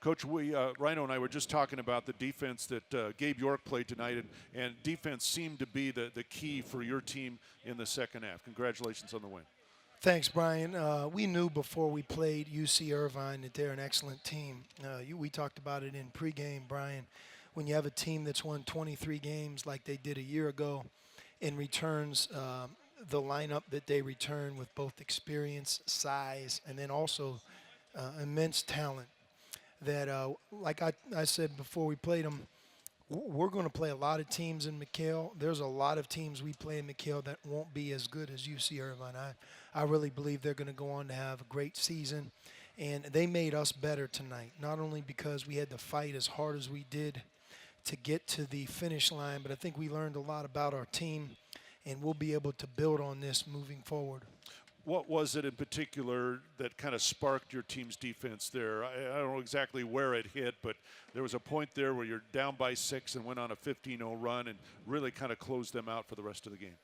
Coach, Rhino and I were just talking about the defense that Gabe York played tonight, and defense seemed to be the key for your team in the second half. Congratulations on the win. Thanks, Brian. We knew before we played UC Irvine that they're an excellent team. We talked about it in pregame, Brian. When you have a team that's won 23 games like they did a year ago and returns the lineup that they return with both experience, size, and then also immense talent, that like I said before we played them, we're going to play a lot of teams in McHale. There's a lot of teams we play in McHale that won't be as good as UC Irvine. I really believe they're going to go on to have a great season. And they made us better tonight, not only because we had to fight as hard as we did to get to the finish line, but I think we learned a lot about our team, and we'll be able to build on this moving forward. What was it in particular that kind of sparked your team's defense there? I don't know exactly where it hit, but there was a point there where you're down by 6 and went on a 15-0 run and really kind of closed them out for the rest of the game.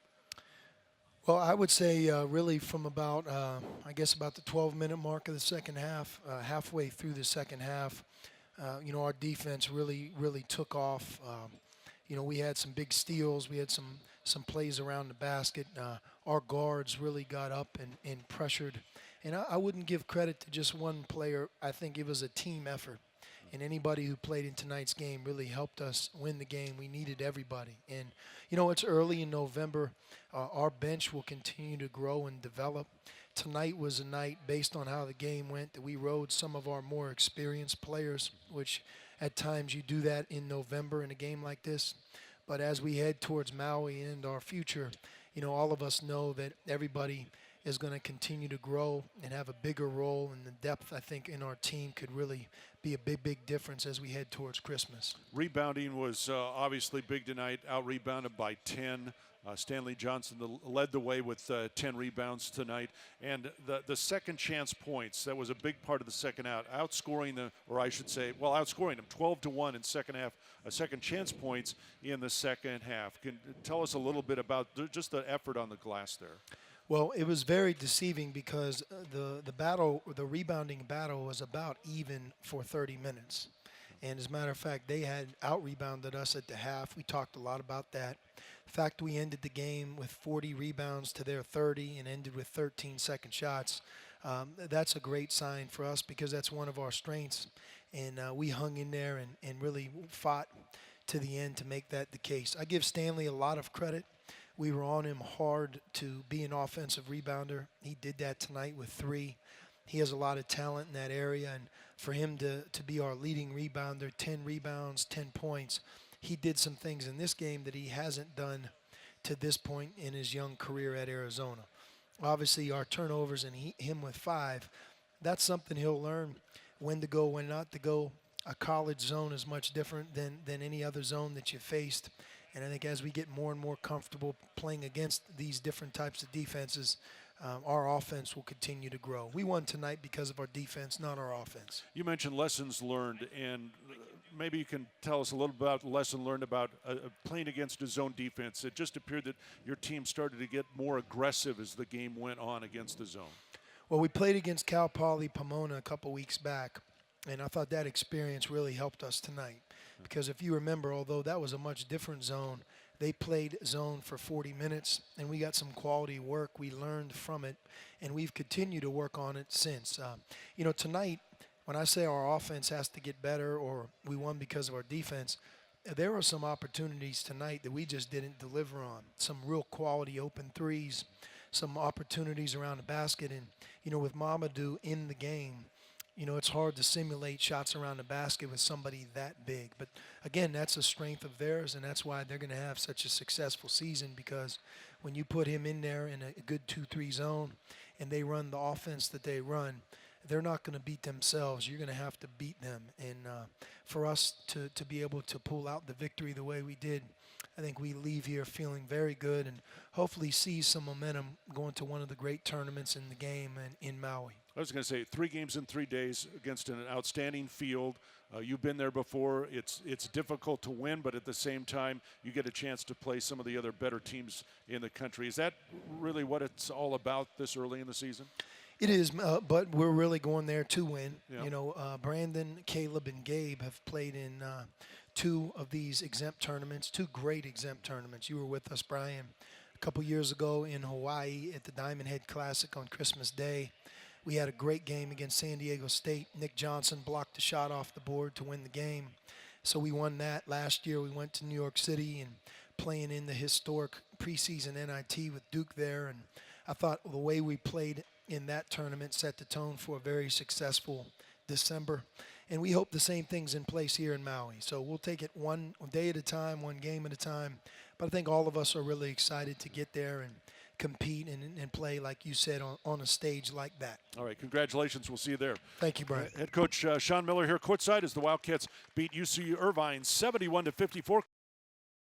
Well, I would say really from about, I guess about the 12-minute mark of the second half, halfway through the second half, our defense really took off. We had some big steals. We had some plays around the basket. Our guards really got up and pressured. And I wouldn't give credit to just one player. I think it was a team effort. And anybody who played in tonight's game really helped us win the game. We needed everybody. And, it's early in November. Our bench will continue to grow and develop. Tonight was a night, based on how the game went, that we rode some of our more experienced players, which at times you do that in November in a game like this. But as we head towards Maui and our future, all of us know that everybody is going to continue to grow and have a bigger role, and the depth, I think, in our team could really be a big difference as we head towards Christmas. Rebounding was obviously big tonight, out-rebounded by 10. Stanley Johnson led the way with 10 rebounds tonight. And the second chance points, that was a big part of the second half, outscoring them, outscoring them 12-1 in second half, second chance points in the second half. Can you tell us a little bit about just the effort on the glass there? Well, it was very deceiving because the rebounding battle was about even for 30 minutes. And as a matter of fact, they had out-rebounded us at the half. We talked a lot about that. The fact we ended the game with 40 rebounds to their 30 and ended with 13 second shots, that's a great sign for us because that's one of our strengths. And we hung in there and really fought to the end to make that the case. I give Stanley a lot of credit. We were on him hard to be an offensive rebounder. He did that tonight with 3. He has a lot of talent in that area, and for him to be our leading rebounder, 10 rebounds, 10 points, he did some things in this game that he hasn't done to this point in his young career at Arizona. Obviously, our turnovers and him with 5, that's something he'll learn, when to go, when not to go. A college zone is much different than any other zone that you faced. And I think as we get more and more comfortable playing against these different types of defenses, our offense will continue to grow. We won tonight because of our defense, not our offense. You mentioned lessons learned, and maybe you can tell us a little about the lesson learned about playing against a zone defense. It just appeared that your team started to get more aggressive as the game went on against the zone. Well, we played against Cal Poly Pomona a couple weeks back, and I thought that experience really helped us tonight. Because if you remember, although that was a much different zone, they played zone for 40 minutes, and we got some quality work. We learned from it, and we've continued to work on it since. Tonight, when I say our offense has to get better or we won because of our defense, there were some opportunities tonight that we just didn't deliver on. Some real quality open threes, some opportunities around the basket. And, with Mamadou in the game, it's hard to simulate shots around the basket with somebody that big. But, again, that's a strength of theirs, and that's why they're going to have such a successful season, because when you put him in there in a good 2-3 zone and they run the offense that they run, they're not going to beat themselves. You're going to have to beat them. And for us to be able to pull out the victory the way we did, I think we leave here feeling very good and hopefully see some momentum going to one of the great tournaments in the game in Maui. I was going to say 3 games in 3 days against an outstanding field. You've been there before. It's difficult to win, but at the same time, you get a chance to play some of the other better teams in the country. Is that really what it's all about this early in the season? It is, but we're really going there to win. Yeah. You know, Brandon, Caleb, and Gabe have played in 2 of these exempt tournaments, 2 great exempt tournaments. You were with us, Brian, a couple years ago in Hawaii at the Diamond Head Classic on Christmas Day. We had a great game against San Diego State. Nick Johnson blocked a shot off the board to win the game. So we won that. Last year we went to New York City and playing in the historic preseason NIT with Duke there. And I thought the way we played in that tournament set the tone for a very successful December. And we hope the same thing's in place here in Maui. So we'll take it one day at a time, one game at a time. But I think all of us are really excited to get there and compete and play, like you said, on a stage like that. All right, congratulations. We'll see you there. Thank you, Brian. Head coach Sean Miller here courtside as the Wildcats beat UC Irvine 71-54.